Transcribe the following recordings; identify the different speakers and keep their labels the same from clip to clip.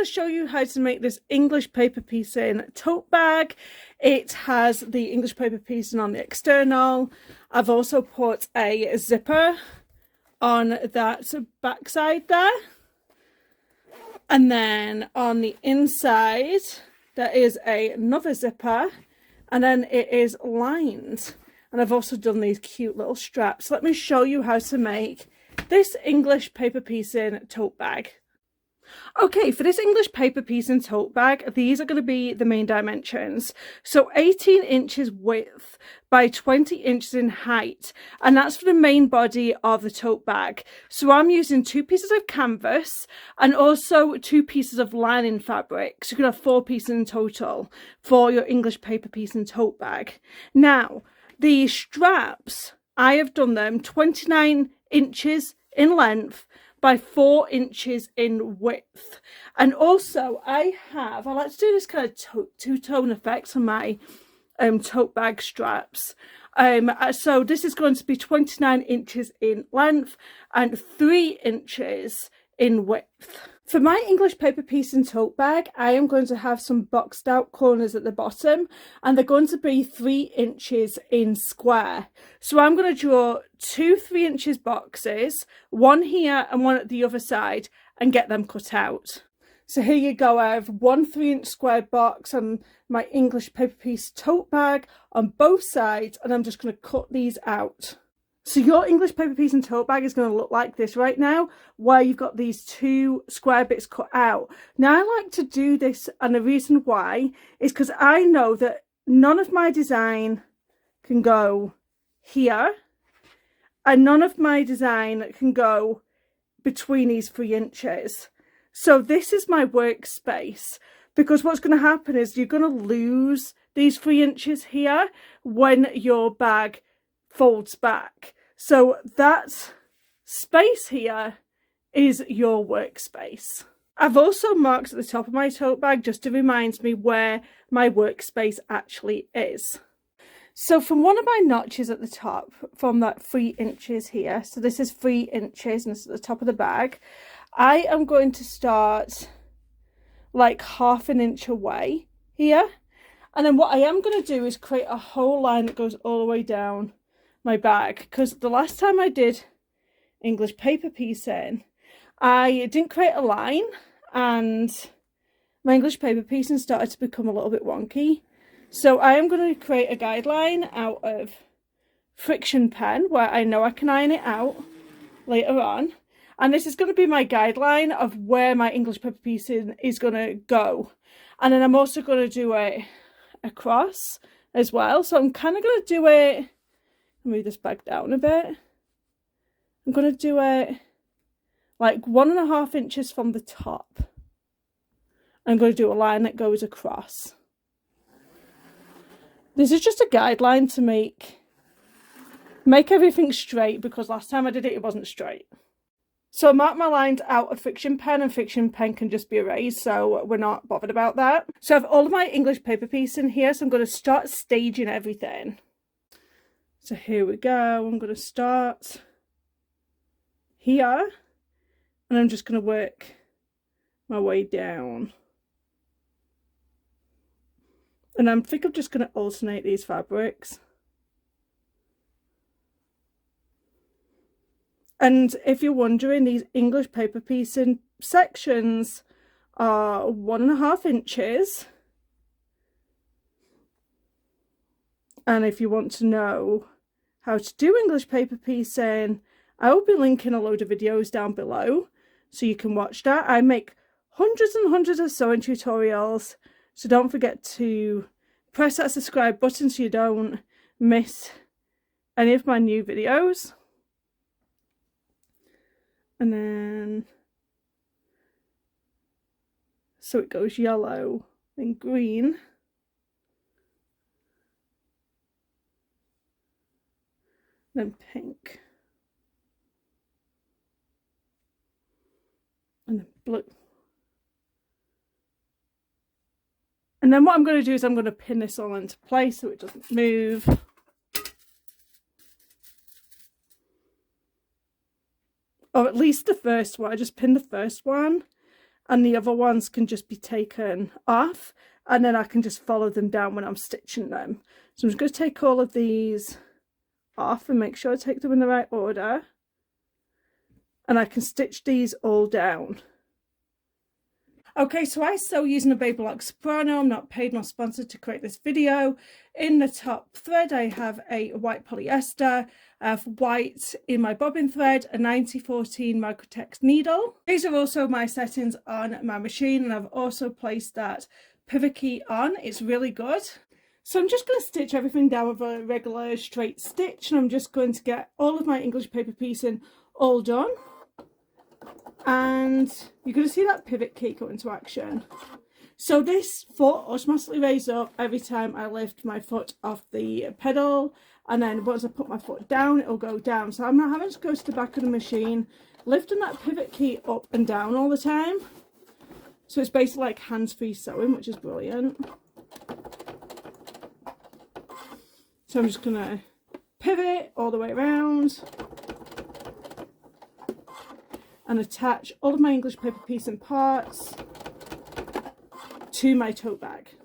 Speaker 1: going to show you how to make this English paper piecing tote bag. It has the English paper piecing on the external. I've also put a zipper on that back side there. And then on the inside, there is another zipper, and then it is lined. And I've also done these cute little straps. Let me show you how to make this English paper piecing tote bag. Okay, for this English paper piecing tote bag, these are going to be the main dimensions. So 18 inches width by 20 inches in height, and that's for the main body of the tote bag. So I'm using 2 pieces of canvas and also 2 pieces of lining fabric. So you're going to have 4 pieces in total for your English paper piecing tote bag. Now, the straps, I have done them 29 inches in length by 4 inches in width. And also I like to do this kind of two-tone effect on my tote bag straps. So this is going to be 29 inches in length and 3 inches in width. For my English paper piecing tote bag, I am going to have some boxed out corners at the bottom, and they're going to be 3 inches in square. So I'm going to draw 2 3-inch boxes, one here and one at the other side, and get them cut out. So here you go, I have 1 3-inch square box on my English paper piece tote bag on both sides, and I'm just going to cut these out. So your English paper piecing tote bag is going to look like this right now, where you've got these 2 square bits cut out. Now I like to do this, and the reason why is because I know that none of my design can go here, and none of my design can go between these 3 inches. So this is my workspace, because what's going to happen is you're going to lose these 3 inches here when your bag folds back. So that space here is your workspace. I've also marked at the top of my tote bag just to remind me where my workspace actually is. So from one of my notches at the top, from that 3 inches here, so this is 3 inches and it's at the top of the bag, I am going to start like 1/2 inch away here. And then what I am going to do is create a whole line that goes all the way down my bag, because the last time I did English paper piecing, I didn't create a line and my English paper piecing started to become a little bit wonky. So I am going to create a guideline out of friction pen where I know I can iron it out later on, and this is going to be my guideline of where my English paper piecing is going to go. And then I'm also going to do it across as well, so I'm kind of going to do it, move this back down a bit. I'm going to do it like 1.5 inches from the top. I'm going to do a line that goes across. This is just a guideline to make everything straight, because last time I did it, it wasn't straight. So I marked my lines out of friction pen, and friction pen can just be erased, so we're not bothered about that. So I have all of my English paper piecing here, so I'm going to start staging everything. So here we go, I'm going to start here, and I'm just going to work my way down. And I think I'm just going to alternate these fabrics. And if you're wondering, these English paper piecing sections are 1.5 inches. And if you want to know how to do English paper piecing, I will be linking a load of videos down below so you can watch that. I make hundreds and hundreds of sewing tutorials, so don't forget to press that subscribe button so you don't miss any of my new videos. And then so it goes yellow and green. Then pink. And then blue. And then what I'm going to do is I'm going to pin this all into place so it doesn't move. Or at least the first one. I just pinned the first one. and the other ones can just be taken off, and then I can just follow them down when I'm stitching them. So I'm just going to take all of these off and make sure I take them in the right order, and I can stitch these all down. Okay, so I sew using a Baby Lock Soprano. I'm not paid nor sponsored to create this video. In the top thread, I have a white polyester. I have white in my bobbin thread, a 9014 Microtex needle. These are also my settings on my machine, and I've also placed that pivot key on. It's really good. So I'm just going to stitch everything down with a regular straight stitch, and I'm just going to get all of my English paper piecing all done. And you're going to see that pivot key go into action. So this foot automatically raises up every time I lift my foot off the pedal, and then once I put my foot down, it'll go down. So I'm not having to go to the back of the machine, lifting that pivot key up and down all the time. So it's basically like hands-free sewing, which is brilliant. So I'm just going to pivot all the way around and attach all of my English paper piecing parts to my tote bag.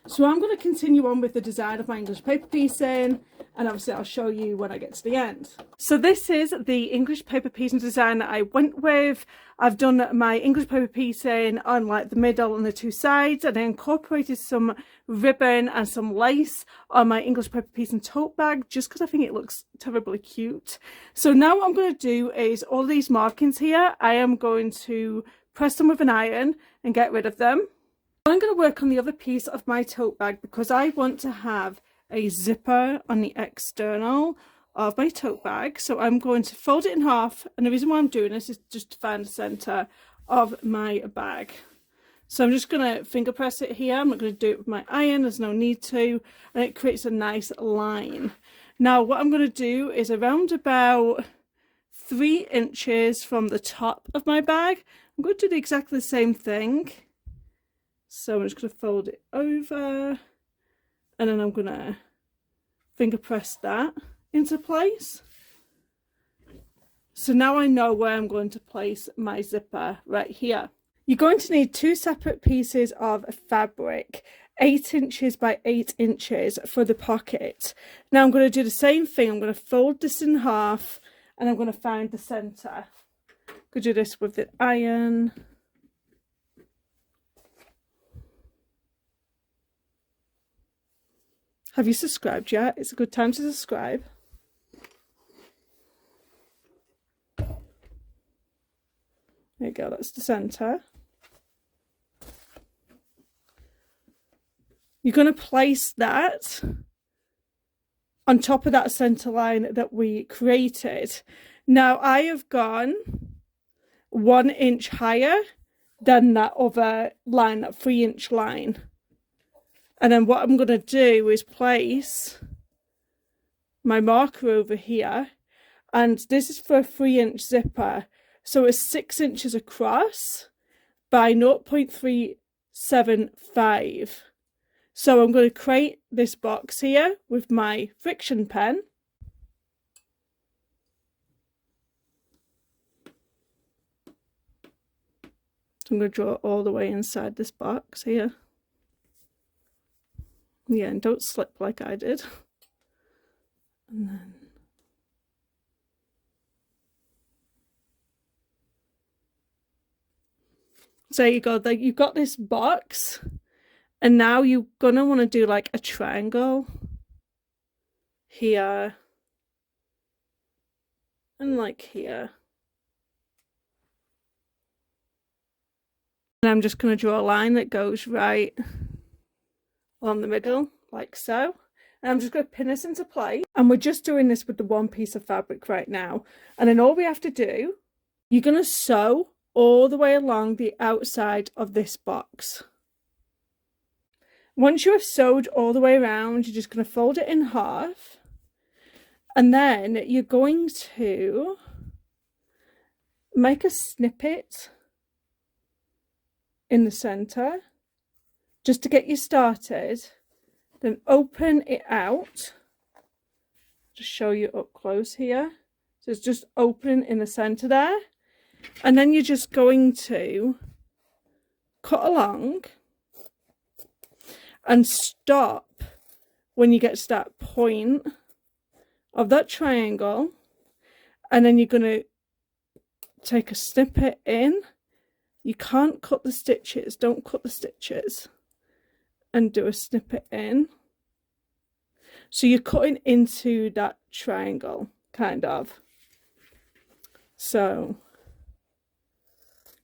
Speaker 1: So I'm going to continue on with the design of my English paper piecing, and obviously I'll show you when I get to the end. So this is the English paper piecing design that I went with. I've done my English paper piecing on like the middle and the two sides, and I incorporated some ribbon and some lace on my English paper piecing tote bag just because I think it looks terribly cute. So now what I'm going to do is all these markings here, I am going to press them with an iron and get rid of them. I'm going to work on the other piece of my tote bag because I want to have a zipper on the external of my tote bag. So I'm going to fold it in half, and the reason why I'm doing this is just to find the center of my bag. So I'm just going to finger press it here. I'm not going to do it with my iron, there's no need to, and it creates a nice line. Now what I'm going to do is around about 3 inches from the top of my bag, I'm going to do exactly the same thing. So I'm just going to fold it over, and then I'm going to finger press that into place. So now I know where I'm going to place my zipper, right here. You're going to need 2 separate pieces of fabric, 8 inches by 8 inches for the pocket. Now I'm going to do the same thing. I'm going to fold this in half, and I'm going to find the center. Could do this with the iron. Have you subscribed yet? It's a good time to subscribe. There you go, that's the center. You're going to place that on top of that center line that we created. Now I have gone 1 inch higher than that other line, that 3-inch line. And then what I'm going to do is place my marker over here, and this is for a 3-inch zipper, so it's 6 inches across by 0.375. So I'm going to create this box here with my friction pen. So I'm going to draw it all the way inside this box here. Yeah, and don't slip like I did. And then so there you go, like you've got this box, and now you're gonna want to do like a triangle here and like here. And I'm just going to draw a line that goes right along the middle, like so. And I'm just going to pin this into place. And we're just doing this with the one piece of fabric right now. And then all we have to do, you're going to sew all the way along the outside of this box. Once you have sewed all the way around, you're just going to fold it in half. And then you're going to make a snippet in the center just to get you started, then open it out. Just show you up close here. So it's just opening in the center there, And then you're just going to cut along and stop when you get to that point of that triangle, and then you're going to take a snippet in. You can't cut the stitches, don't cut the stitches, and do a snippet in. So you're cutting into that triangle, kind of. So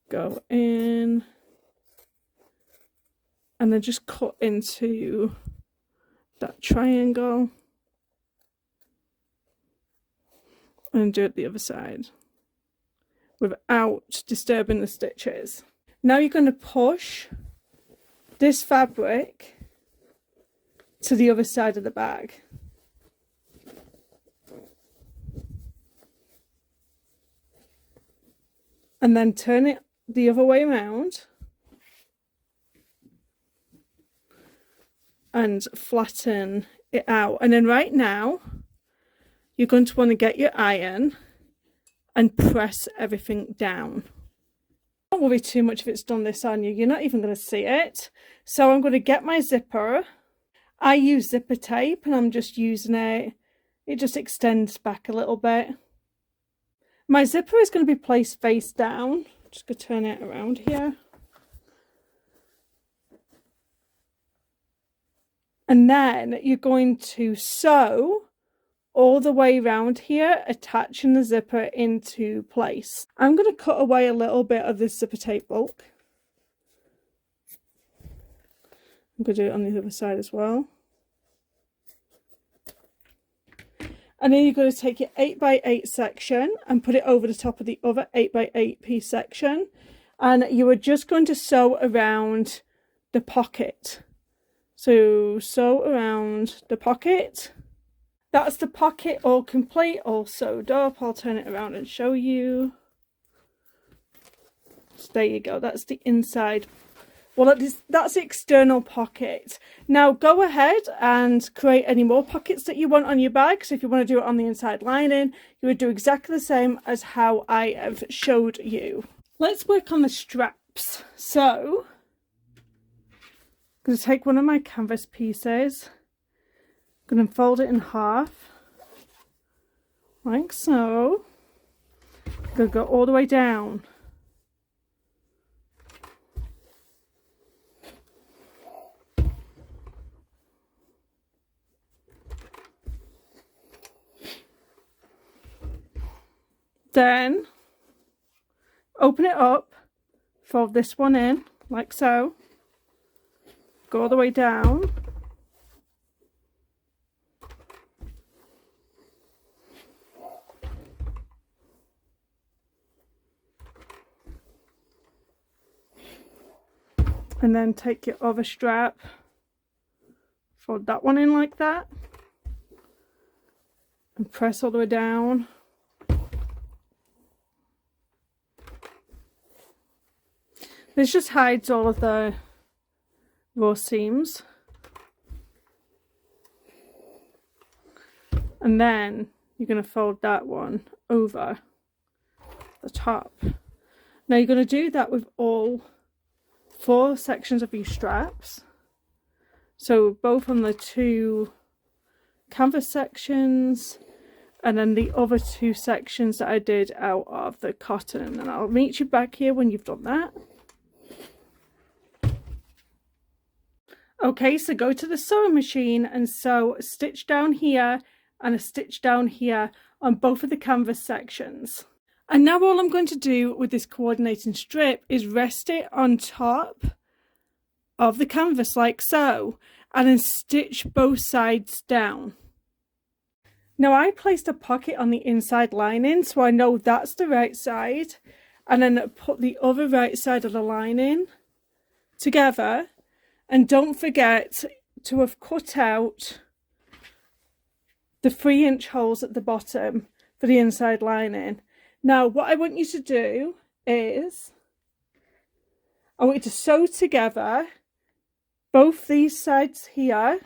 Speaker 1: go in and then just cut into that triangle and do it the other side without disturbing the stitches. Now you're going to push this fabric to the other side of the bag. And then turn it the other way around and flatten it out. And then right now, you're going to want to get your iron and press everything down. Don't worry too much if it's done this on you. You're not even going to see it. So I'm going to get my zipper. I use zipper tape and I'm just using it. It just extends back a little bit. My zipper is going to be placed face down. Just going to turn it around here. And then you're going to sew all the way around here, attaching the zipper into place. I'm going to cut away a little bit of this zipper tape bulk. I'm going to do it on the other side as well. And then you're going to take your 8x8 section and put it over the top of the other 8x8 piece section. And you are just going to sew around the pocket. So sew around the pocket. That's the pocket all complete, all sewed up. I'll turn it around and show you. So there you go, that's the inside. Well, that's the external pocket. Now go ahead and create any more pockets that you want on your bag. So if you want to do it on the inside lining, you would do exactly the same as how I have showed you. Let's work on the straps. So I'm going to take one of my canvas pieces. I'm going to fold it in half, like so. I'm going to go all the way down. Then open it up, fold this one in, like so. Go all the way down. And then take your other strap, fold that one in like that, and press all the way down. This just hides all of the raw seams. And then you're going to fold that one over the top. Now you're going to do that with all 4 sections of your straps. So both on the 2 canvas sections and then the other 2 sections that I did out of the cotton. And I'll meet you back here when you've done that. Okay, so go to the sewing machine and sew a stitch down here and a stitch down here on both of the canvas sections. And now all I'm going to do with this coordinating strip is rest it on top of the canvas like so, and then stitch both sides down. Now I placed a pocket on the inside lining, so I know that's the right side, and then put the other right side of the lining together. And don't forget to have cut out the 3-inch holes at the bottom for the inside lining. Now what I want you to do is, I want you to sew together both these sides here,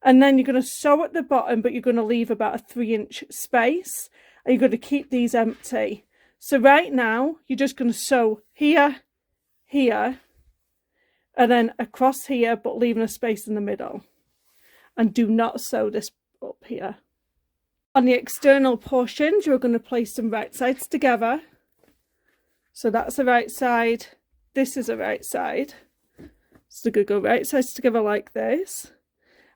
Speaker 1: and then you're going to sew at the bottom, but you're going to leave about a 3-inch space, and you're going to keep these empty. So right now, you're just going to sew here, here, and then across here, but leaving a space in the middle. And do not sew this up here. On the external portions, you're going to place them right sides together. So that's the right side. This is the right side. So you're going to go right sides together like this.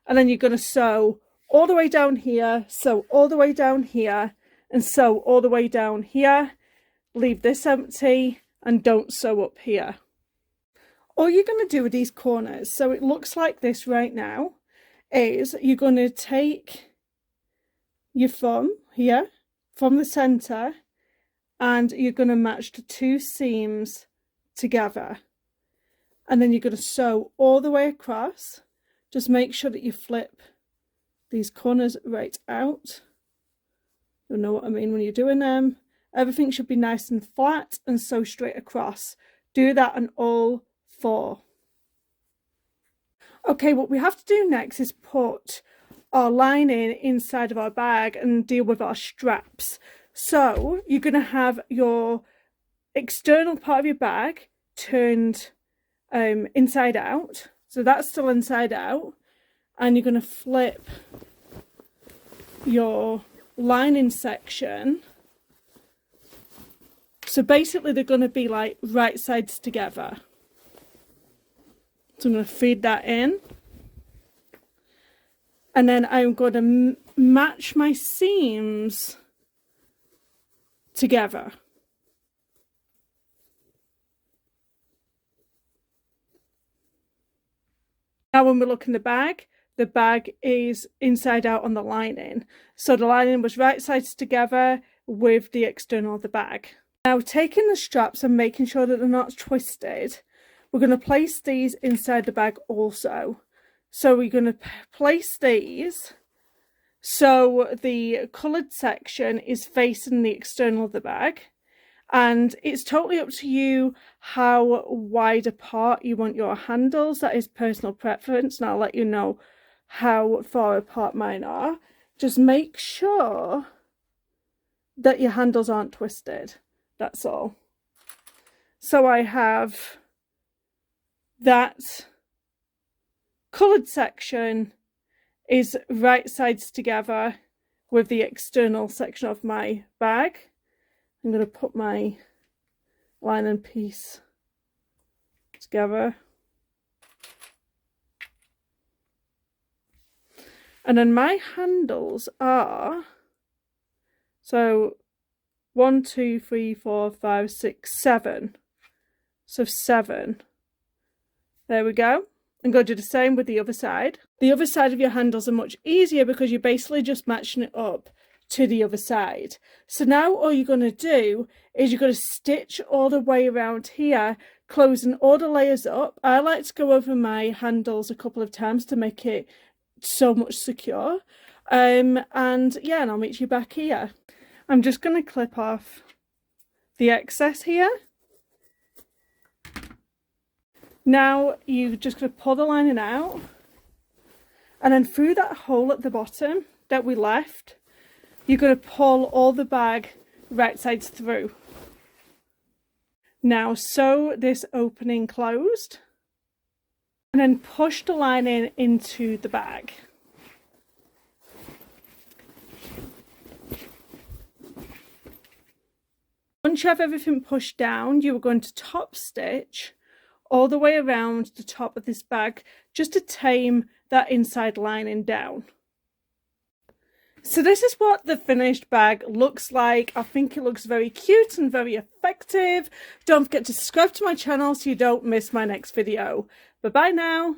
Speaker 1: And then you're going to sew all the way down here, sew all the way down here, and sew all the way down here. Leave this empty and don't sew up here. All you're going to do with these corners, so it looks like this right now, is you're going to take your thumb here from the center and you're going to match the two seams together, and then you're going to sew all the way across. Just make sure that you flip these corners right out. You'll know what I mean when you're doing them. Everything should be nice and flat and sew straight across. Do that on all four. Okay, what we have to do next is put our lining inside of our bag and deal with our straps. So you're going to have your external part of your bag turned inside out. So that's still inside out. And you're going to flip your lining section. So basically they're going to be like right sides together. So I'm going to feed that in. And then I'm going to match my seams together. Now when we look in the bag is inside out on the lining. So the lining was right sides together with the external of the bag. Now taking the straps and making sure that they're not twisted, we're going to place these inside the bag also. So we're going to place these so the coloured section is facing the external of the bag, and it's totally up to you how wide apart you want your handles. That is personal preference, and I'll let you know how far apart mine are. Just make sure that your handles aren't twisted, that's all. So I have that coloured section is right sides together with the external section of my bag. I'm going to put my lining piece together. And then my handles are, so 1, 2, 3, 4, 5, 6, 7. So 7. There we go. I'm going to do the same with the other side. The other side of your handles are much easier because you're basically just matching it up to the other side. So now all you're going to do is you're going to stitch all the way around here, closing all the layers up. I like to go over my handles a couple of times to make it so much secure. And yeah, and I'll meet you back here. I'm just going to clip off the excess here. Now you're just going to pull the lining out, and then through that hole at the bottom that we left, you're going to pull all the bag right sides through. Now sew this opening closed, and then push the lining into the bag. Once you have everything pushed down, you are going to top stitch all the way around the top of this bag just to tame that inside lining down. So this is what the finished bag looks like. I think it looks very cute and very effective. Don't forget to subscribe to my channel so you don't miss my next video. Bye bye now.